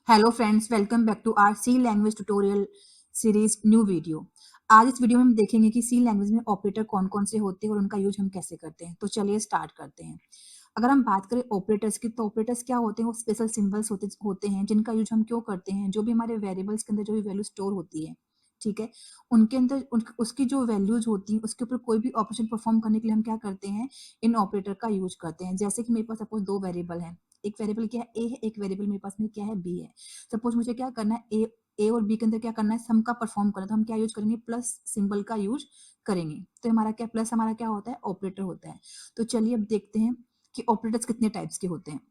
Hello friends, welcome back to our C language tutorial series new video. आज इस video में हम देखेंगे कि सी लैंग्वेज में ऑपरेटर कौन-कौन से होते हैं और उनका यूज हम कैसे करते हैं। तो चलिए स्टार्ट करते हैं। अगर हम बात करें ऑपरेटर्स की, तो ऑपरेटर्स क्या होते हैं? वो स्पेशल सिंबल्स होते होते हैं जिनका यूज हम क्यों करते हैं? जो भी हमारे वेरिएबल्स के अंदर जो भी वैल्यू स्टोर होती है, ठीक है, उनके अंदर उसकी जो वैल्यूज होती हैं उसके ऊपर कोई भी ऑपरेशन परफॉर्म करने के लिए हम क्या करते हैं? इन ऑपरेटर का यूज करते हैं। जैसे कि मेरे पास सपोज दो वेरिएबल हैं, एक वेरिएबल क्या है? ए है, एक वेरिएबल मेरे पास में क्या है? बी है। सपोज मुझे क्या करना है? ए और बी के अंदर क्या करना है? सम का परफॉर्म करना है, तो हम क्या यूज करेंगे? प्लस सिंबल का यूज करेंगे। तो हमारा क्या प्लस हमारा क्या होता है? ऑपरेटर होता है। तो चलिए अब देखते हैं कि ऑपरेटर्स कितने टाइप्स के होते हैं।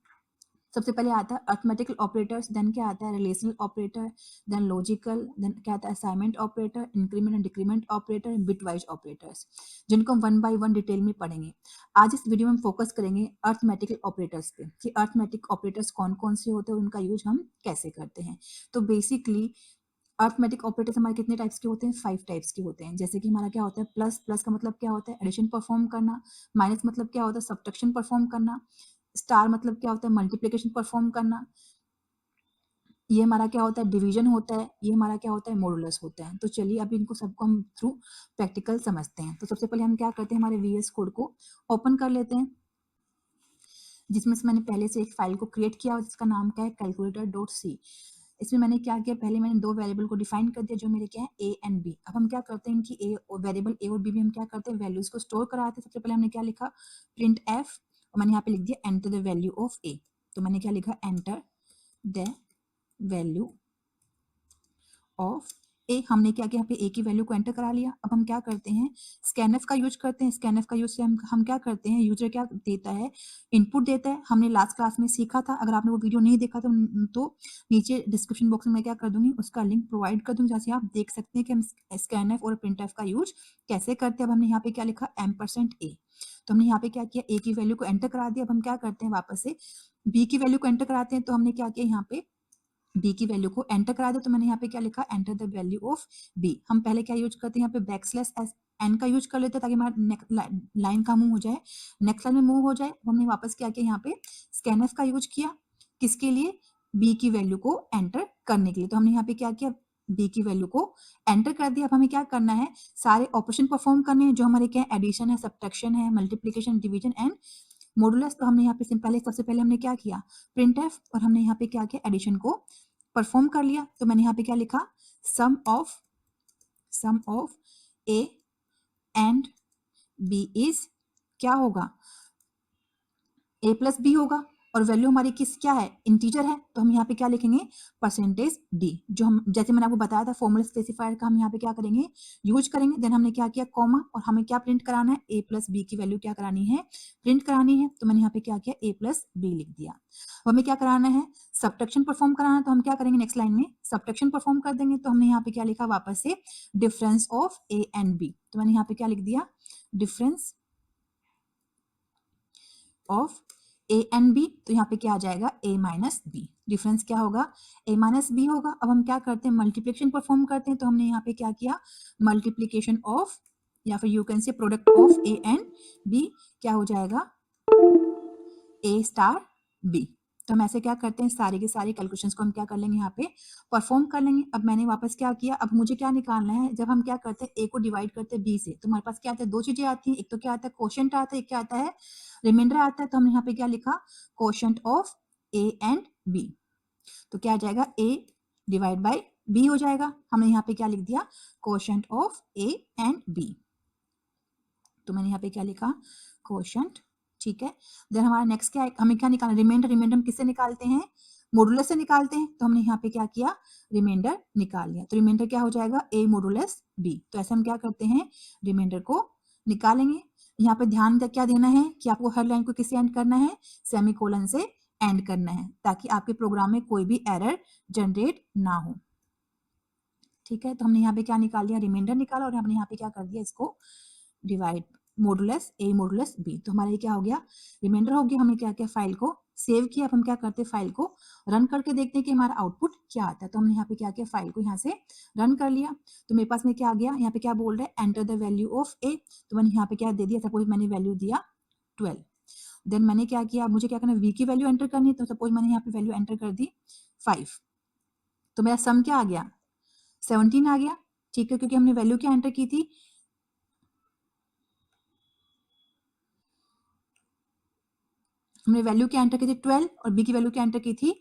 सबसे पहले आता है अरिथमेटिकल ऑपरेटर्स, देन क्या आता है? Relational operator, then logical, then क्या आता है? Assignment operator, increment and decrement operator, bitwise operators, जिनको हम वन बाय वन डिटेल में पढ़ेंगे। आज इस वीडियो में हम फोकस करेंगे अरिथमेटिकल ऑपरेटर्स पे कि अरिथमेटिक ऑपरेटर्स कौन कौन से होते हैं और उनका यूज हम कैसे करते हैं। तो बेसिकली अरिथमेटिक ऑपरेटर्स हमारे कितने टाइप्स के होते हैं? 5 टाइप्स के होते हैं। जैसे कि हमारा क्या होता है? प्लस, प्लस का मतलब क्या होता है? एडिशन परफॉर्म करना। माइनस मतलब क्या होता है? सब्ट्रैक्शन परफॉर्म करना। स्टार मतलब क्या होता है? मल्टीप्लिकेशन परफॉर्म करना। ये हमारा क्या होता है? डिवीजन होता है। ये हमारा क्या होता है? मॉडुलस होता है। तो चलिए अब इनको सबको हम थ्रू प्रैक्टिकल समझते हैं। तो सबसे पहले हम क्या करते हैं? हमारे वीएस कोड को ओपन कर लेते हैं, जिसमें से मैंने पहले से एक फाइल को क्रिएट किया और जिसका नाम क्या है? Calculator dot C. इसमें मैंने क्या किया? पहले मैंने दो वेरिएबल को डिफाइन कर दिया जो मेरे क्या है? A and B. अब हम क्या करते हैं? इनकी ए वेरिएबल ए और बी में हम क्या करते हैं? वैल्यूज को स्टोर कराते हैं। सबसे पहले हमने क्या लिखा? प्रिंट एफ, और मैंने यहाँ पे लिख दिया एंटर द वैल्यू ऑफ ए। तो मैंने क्या लिखा? एंटर द वैल्यू ऑफ ए। हमने क्या किया? यहाँ पे ए की वैल्यू को एंटर करा लिया। अब हम क्या करते हैं? स्कैनफ का यूज करते हैं। स्कैनफ का यूज से हम क्या करते हैं? यूजर क्या देता है? इनपुट देता है। हमने लास्ट क्लास में सीखा था। अगर आपने वो वीडियो नहीं देखा तो नीचे डिस्क्रिप्शन बॉक्स में मैं क्या कर दूंगी? उसका लिंक प्रोवाइड कर दूंगी, जहाँ से आप देख सकते हैं कि हम स्कैनफ और प्रिंटफ का यूज कैसे करते हैं। अब हमने यहाँ पे क्या लिखा? %a। तो हमने यहाँ पे क्या किया? ए की वैल्यू को एंटर करा दिया। अब हम क्या करते हैं? वापस से बी की वैल्यू को एंटर कराते हैं। तो हमने क्या किया? यहाँ पे बी की वैल्यू को एंटर करा दे। तो मैंने यहाँ पे क्या लिखा? Enter the value of B. हम पहले क्या यूज करते हैं? यहाँ पे बैकस्लैश एन का यूज कर लेते हैं ताकि हमारा लाइन का मूव हो जाए, नेक्स्ट लाइन में मूव हो जाए। हमने वापस क्या किया? यहाँ पे स्कैनफ का यूज किया। किसके लिए? बी की वैल्यू को एंटर करने के लिए। तो हमने यहाँ पे क्या किया? बी की वैल्यू को एंटर कर दिया। अब हमें क्या करना है? सारे ऑपरेशन परफॉर्म करने हैं जो हमारे क्या है? एडिशन है, सब्ट्रैक्शन है, मल्टीप्लीकेशन, डिवीजन एंड मॉडुलस। तो हमने यहाँ पे पहले सबसे पहले हमने क्या किया? प्रिंट एफ, और हमने यहाँ पे क्या किया? एडिशन को परफॉर्म कर लिया। तो मैंने यहाँ पे क्या लिखा? Sum of A and B is क्या होगा? ए प्लस बी होगा। और वैल्यू हमारी किस क्या है? इंटीजर है। तो हम यहाँ पे क्या लिखेंगे? Percentage D. जो हम जैसे मैंने आपको बताया था फॉर्मल स्पेसिफायर का हम यहाँ पे क्या करेंगे? यूज करेंगे। देन हमने क्या किया? कॉमा, और हमें क्या प्रिंट कराना है? ए प्लस बी की वैल्यू क्या करानी है? प्रिंट करानी है। तो मैंने यहाँ पे क्या किया? ए प्लस बी लिख दिया। अब हमें क्या कराना है? सब्ट्रैक्शन परफॉर्म कराना है। तो हम क्या करेंगे? नेक्स्ट लाइन में सब्ट्रैक्शन परफॉर्म कर देंगे। तो हमने यहाँ पे क्या लिखा? वापस से difference of A and B. तो मैंने यहाँ पे क्या लिख दिया? Difference of A and B. तो यहाँ पे क्या आ जाएगा? ए माइनस बी। डिफरेंस क्या होगा? ए माइनस बी होगा। अब हम क्या करते हैं? मल्टीप्लिकेशन परफॉर्म करते हैं। तो हमने यहाँ पे क्या किया? मल्टीप्लिकेशन ऑफ, या फिर you can say product of A and B क्या हो जाएगा? A star B. तो हम ऐसे क्या करते हैं? सारी की सारी कैलकुलेशंस को हम क्या कर लेंगे? यहाँ पे परफॉर्म कर लेंगे। अब मैंने वापस क्या किया? अब मुझे क्या निकालना है? जब हम क्या करते हैं? ए को डिवाइड करते हैं बी से, तो हमारे पास क्या आता है? दो चीजें आती हैं। एक तो क्या आता है? क्वोशिएंट आता है, एक क्या आता है? रिमाइंडर आता है। तो हमने यहाँ पे क्या लिखा? Quotient of A and B. तो क्या आ जाएगा? ए डिवाइड बाई बी हो जाएगा। हमने यहाँ पे क्या लिख दिया? Quotient of A and B. तो मैंने यहाँ पे क्या लिखा? क्वोशिएंट। ठीक है। देन हमारा नेक्स्ट क्या है? हमें क्या निकालना? रिमाइंडर। रिमाइंडर हम किससे निकालते हैं? मॉडुलस से निकालते हैं। तो हमने यहाँ पे क्या किया? रिमाइंडर निकाल लिया। तो रिमाइंडर क्या हो जाएगा? ए मॉडुलस बी। तो ऐसे हम क्या करते हैं? रिमाइंडर को निकालेंगे। यहाँ पे ध्यान क्या देना है कि आपको हर लाइन को किससे एंड करना है? सेमीकोलन से एंड करना है, ताकि आपके प्रोग्राम में कोई भी एरर जनरेट ना हो। ठीक है। तो हमने यहाँ पे क्या निकाल लिया? रिमाइंडर निकाला, और हमने यहाँ पे क्या कर दिया? इसको डिवाइड मॉडुलस ए मॉडुलस बी। तो हमारा ये क्या हो गया? रिमाइंडर हो गया। हमने क्या किया? फाइल को सेव किया। अब हम क्या करते हैं? फाइल को रन करके देखते हैं कि हमारा आउटपुट क्या आता है। तो हमने यहाँ पे क्या किया? फाइल को यहाँ से रन कर लिया। तो मेरे पास में क्या आ गया? यहाँ पे क्या बोल रहा है? एंटर द वैल्यू ऑफ ए। तो मैंने यहाँ पे क्या दे दिया? सपोज मैंने वैल्यू दिया 12। देन मैंने क्या किया? मुझे क्या करना है? वी की वैल्यू एंटर करनी है। तो सपोज मैंने यहाँ पे वैल्यू एंटर कर दी 5। तो मेरा सम क्या आ गया, 17 आ गया, ठीक है, क्योंकि हमने वैल्यू क्या एंटर की थी, हमने वैल्यू क्या एंटर की थी 12 और बी की वैल्यू क्या एंटर की थी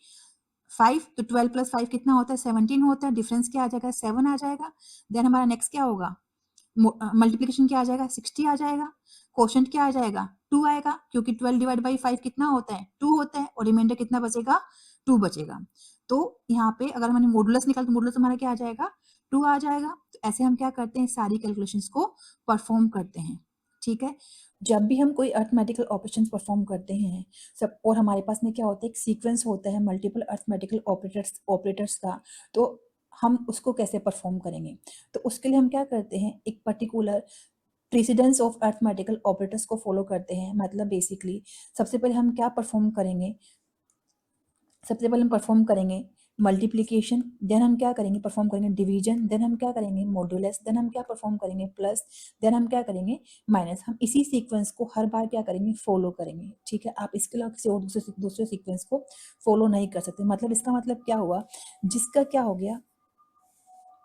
5, तो 12 + 5 कितना होता है, 17 होता है, डिफरेंस क्या आ जाएगा, 7 आ जाएगा। देन हमारा नेक्स्ट क्या होगा, मल्टीप्लीकेशन क्या आ जाएगा, 60 आ जाएगा। क्वोशंट क्या आ जाएगा, 2 आएगा, क्योंकि 12/5 कितना होता है, 2 होता है, और रिमाइंडर कितना बचेगा, 2 बचेगा। तो यहाँ पे अगर हमने मॉडुलस निकाला तो मॉडुलस हमारा क्या आ जाएगा, 2 आ जाएगा। तो ऐसे हम क्या करते हैं, सारी कैलकुलेशंस को परफॉर्म करते हैं, ठीक है। जब भी हम कोई अरिथमेटिकल ऑपरेशंस परफॉर्म करते हैं सब, और हमारे पास में क्या होता है, एक सीक्वेंस होता है मल्टीपल अरिथमेटिकल ऑपरेटर्स का, तो हम उसको कैसे परफॉर्म करेंगे, तो उसके लिए हम क्या करते हैं, एक particular precedence of arithmetical operators को फॉलो करते हैं। मतलब बेसिकली सबसे पहले हम क्या परफॉर्म करेंगे, सबसे पहले हम परफॉर्म करेंगे मल्टीप्लिकेशन, देन हम क्या करेंगे, परफॉर्म करेंगे डिवीजन, देन हम क्या करेंगे मॉड्यूलस, देन हम क्या परफॉर्म करेंगे प्लस, देन हम क्या करेंगे माइनस। हम इसी सीक्वेंस को हर बार क्या करेंगे, फॉलो करेंगे, ठीक है। आप इसके अलावा किसी और दूसरे सीक्वेंस को फॉलो नहीं कर सकते। मतलब इसका मतलब क्या हुआ, जिसका क्या हो गया,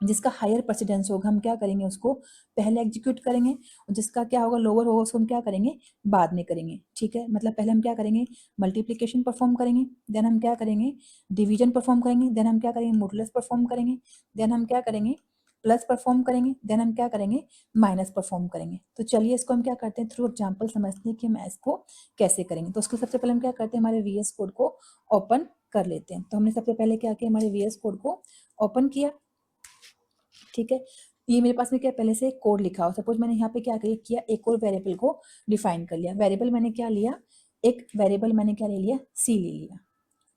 जिसका हायर प्रेसिडेंस होगा हम क्या करेंगे, उसको पहले एग्जीक्यूट करेंगे, और जिसका क्या होगा लोअर होगा उसको हम क्या करेंगे, बाद में करेंगे, ठीक है। मतलब पहले हम क्या करेंगे, मल्टीप्लिकेशन परफॉर्म करेंगे, देन हम क्या करेंगे, डिवीजन परफॉर्म करेंगे, देन हम क्या करेंगे, मॉडुलस परफॉर्म करेंगे, देन हम क्या करेंगे, प्लस परफॉर्म करेंगे, देन हम क्या करेंगे, माइनस परफॉर्म करेंगे। तो चलिए इसको हम क्या करते हैं, थ्रू एग्जाम्पल समझते हैं कि हम इसको कैसे करेंगे। तो उसको सबसे पहले हम क्या करते हैं, हमारे VS कोड को ओपन कर लेते हैं। तो हमने सबसे पहले क्या किया, हमारे VS कोड को ओपन किया, ठीक है। ये मेरे पास में क्या पहले से कोड लिखा हो, सपोज मैंने यहाँ पे क्या किया, एक और वेरिएबल को डिफाइन कर लिया। वेरिएबल मैंने क्या लिया, एक वेरिएबल मैंने क्या ले लिया, सी ले लिया,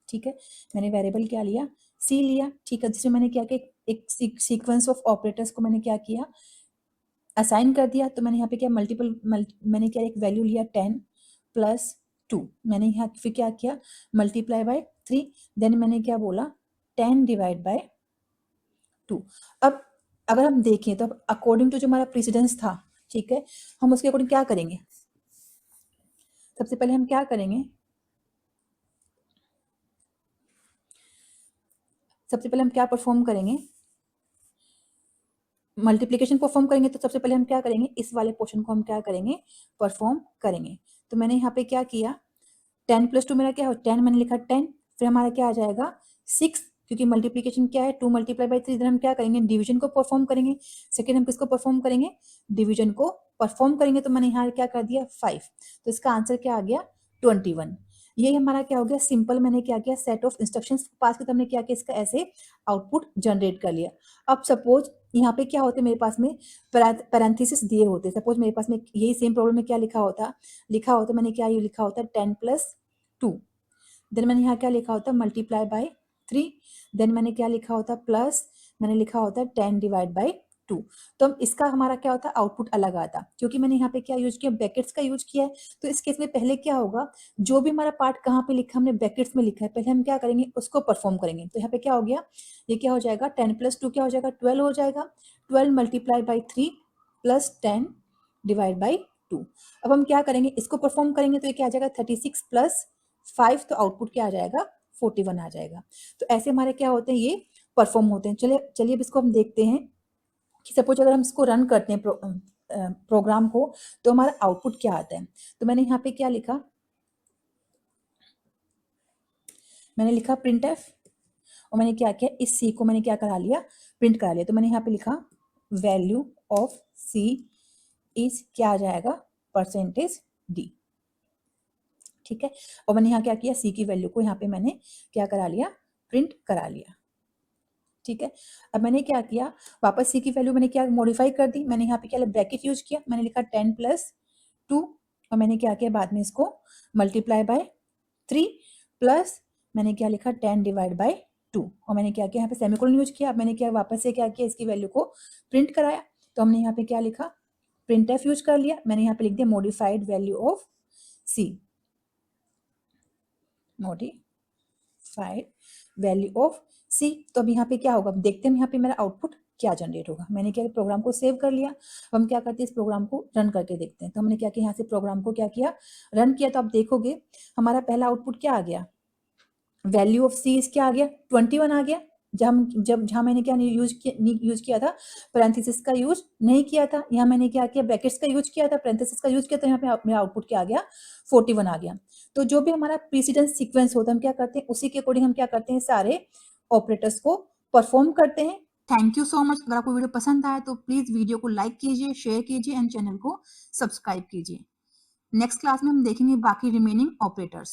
ठीक है। मैंने वेरिएबल क्या लिया, सी लिया, ठीक है। जिसमें मैंने क्या किया, एक सीक्वेंस ऑफ ऑपरेटर्स को मैंने क्या किया, असाइन कर दिया। तो मैंने यहाँ पे क्या मैंने क्या एक वैल्यू लिया 10 + 2, मैंने यहाँ फिर क्या किया, मल्टीप्लाई बाय 3, देन मैंने क्या बोला 10/2। अब अगर हम देखें तो अब अकॉर्डिंग टू जो हमारा प्रेसिडेंस था, ठीक है, हम उसके अकॉर्डिंग क्या करेंगे, सबसे पहले हम क्या करेंगे, सबसे पहले हम क्या परफॉर्म करेंगे, मल्टीप्लिकेशन परफॉर्म करेंगे। तो सबसे पहले हम क्या करेंगे, इस वाले पोर्शन को हम क्या करेंगे, परफॉर्म करेंगे। तो मैंने यहाँ पे क्या किया, 10 + 2 मेरा क्या हो, 10 मैंने लिखा 10, फिर हमारा क्या आ जाएगा 6, क्योंकि मल्टीप्लिकेशन क्या है 2 × 3। हम क्या करेंगे, डिवीजन को परफॉर्म करेंगे। सेकेंड हम किसको परफॉर्म करेंगे, डिवीजन को परफॉर्म करेंगे। तो मैंने यहाँ क्या कर दिया 5, तो इसका आंसर क्या आ गया 21। ये हमारा क्या हो गया, सिंपल मैंने क्या किया, सेट ऑफ इंस्ट्रक्शंस पास किया, तो हमने क्या किया, इसका ऐसे आउटपुट जनरेट कर लिया। अब सपोज यहाँ पे क्या होते, मेरे पास में पैरेंथेसिस दिए होते, सपोज मेरे पास में यही सेम प्रॉब्लम में क्या लिखा होता मैंने क्या ये लिखा होता 10 + 2, देन मैंने यहाँ क्या लिखा होता मल्टीप्लाई बाय 3, देन मैंने क्या लिखा होता प्लस, मैंने लिखा होता 10/2। तो अब इसका हमारा क्या होता आउटपुट अलग आता, क्योंकि मैंने यहाँ पे क्या यूज किया, ब्रैकेट्स का यूज किया है। तो इस केस में पहले क्या होगा, जो भी हमारा पार्ट कहाँ पे लिखा हमने ब्रैकेट्स में लिखा है, पहले हम क्या करेंगे उसको परफॉर्म करेंगे। तो यहाँ पे क्या हो गया, ये क्या हो जाएगा 10 + 2 क्या हो जाएगा 12 हो जाएगा, 12 × 3 + 10/2। अब हम क्या करेंगे, इसको परफॉर्म करेंगे, तो ये क्या आ जाएगा 36 + 5, तो आउटपुट क्या आ जाएगा 41 आ जाएगा। तो ऐसे हमारे क्या होते हैं, ये परफॉर्म होते हैं। चलिए चलिए अब इसको हम देखते हैं कि सपोज अगर हम इसको रन करते हैं प्रोग्राम को, तो हमारा आउटपुट क्या आता है। तो मैंने यहाँ पे क्या लिखा, मैंने लिखा printf, और मैंने क्या किया, इस सी को मैंने क्या करा लिया, प्रिंट करा लिया। तो मैंने यहाँ पे लिखा वैल्यू ऑफ सी इज क्या आ जाएगा %d, ठीक है। और मैंने यहाँ क्या किया, सी की वैल्यू को यहाँ पे मैंने क्या करा लिया, प्रिंट करा लिया, ठीक है। अब मैंने क्या किया, वापस सी की वैल्यू मैंने क्या मॉडिफाई कर दी, मैंने यहाँ पे क्या ब्रैकेट यूज किया, मैंने लिखा 10 + 2, और मैंने क्या किया बाद में इसको मल्टीप्लाई बाय 3 प्लस मैंने क्या लिखा 10/2, और मैंने क्या किया यहाँ पे सेमीकोलन यूज किया। अब मैंने क्या वापस से क्या किया, इसकी वैल्यू को प्रिंट कराया। तो हमने यहाँ पे क्या लिखा, printf यूज कर लिया, मैंने यहाँ पे लिख दिया modified value of C, modified value of C. तो अब यहाँ पे क्या होगा, देखते हैं यहाँ पे मेरा आउटपुट क्या जनरेट होगा। मैंने क्या प्रोग्राम को सेव कर लिया, अब हम क्या करते हैं इस प्रोग्राम को रन करके देखते हैं। तो हमने क्या किया, यहाँ से प्रोग्राम को क्या किया, रन किया। तो आप देखोगे हमारा पहला आउटपुट क्या आ गया, वैल्यू ऑफ सी इज क्या आ गया 21 आ गया, जहाँ मैंने क्या यूज किया था, पैरेंथेसिस का यूज नहीं किया था। यहाँ मैंने क्या किया, ब्रैकेट्स का यूज किया था, पैरेंथेसिस का यूज किया, तो यहाँ पे मेरा आउटपुट क्या आ गया, 41 आ गया। तो जो भी हमारा प्रीसिडेंस सीक्वेंस होता है, हम क्या करते हैं, उसी के अकॉर्डिंग हम क्या करते हैं, सारे ऑपरेटर्स को परफॉर्म करते हैं। Thank you so much. अगर आपको वीडियो पसंद आए तो प्लीज वीडियो को लाइक कीजिए, शेयर कीजिए एंड चैनल को सब्सक्राइब कीजिए। नेक्स्ट क्लास में हम देखेंगे बाकी रिमेनिंग ऑपरेटर्स।